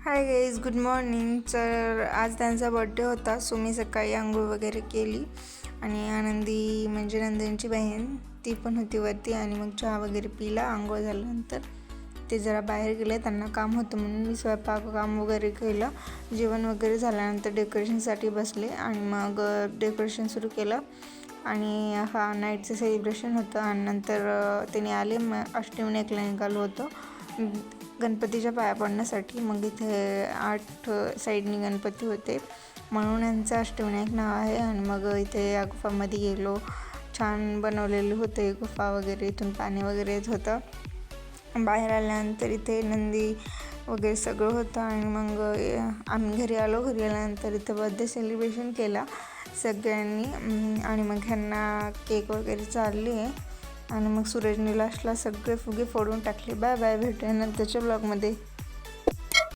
Hi guys, good morning. तर आज त्यांचा बड्डे होता, सो मी सकाळी आंघोळ वगैरे केली आणि आनंदी म्हणजे नंदिनीची बहीण ती पण होती वरती आणि मग चहा वगैरे पिला. आंघोळ झाल्यानंतर ते जरा बाहेर गेले, त्यांना काम होतं म्हणून मी स्वयंपाक काम वगैरे केलं. जेवण वगैरे झाल्यानंतर डेकोरेशनसाठी बसले आणि मग डेकोरेशन सुरू केलं आणि हा नाईटचं सेलिब्रेशन होतं. आणि नंतर त्याने आले, मग अष्टविनायकला निघालो होतो गणपतीच्या पाया पडण्यासाठी. मग इथे 8 साईडनी गणपती होते म्हणून यांचं अष्टविनायक नाव आहे. आणि मग इथे या गुफामध्ये गेलो, छान बनवलेले होते गुफा वगैरे, इथून पाणी वगैरे येत होतं. बाहेर आल्यानंतर इथे नंदी वगैरे सगळं होतं आणि मग आम्ही घरी आलो. घरी आल्यानंतर इथं बर्थडे सेलिब्रेशन केला सगळ्यांनी आणि मग ह्यांना केक वगैरे चालली आहे आणि मग सूरज निलाशला सगळे फुगे फोडून टाकले. बाय बाय, भेटूया नंतरच्या ब्लॉगमध्ये.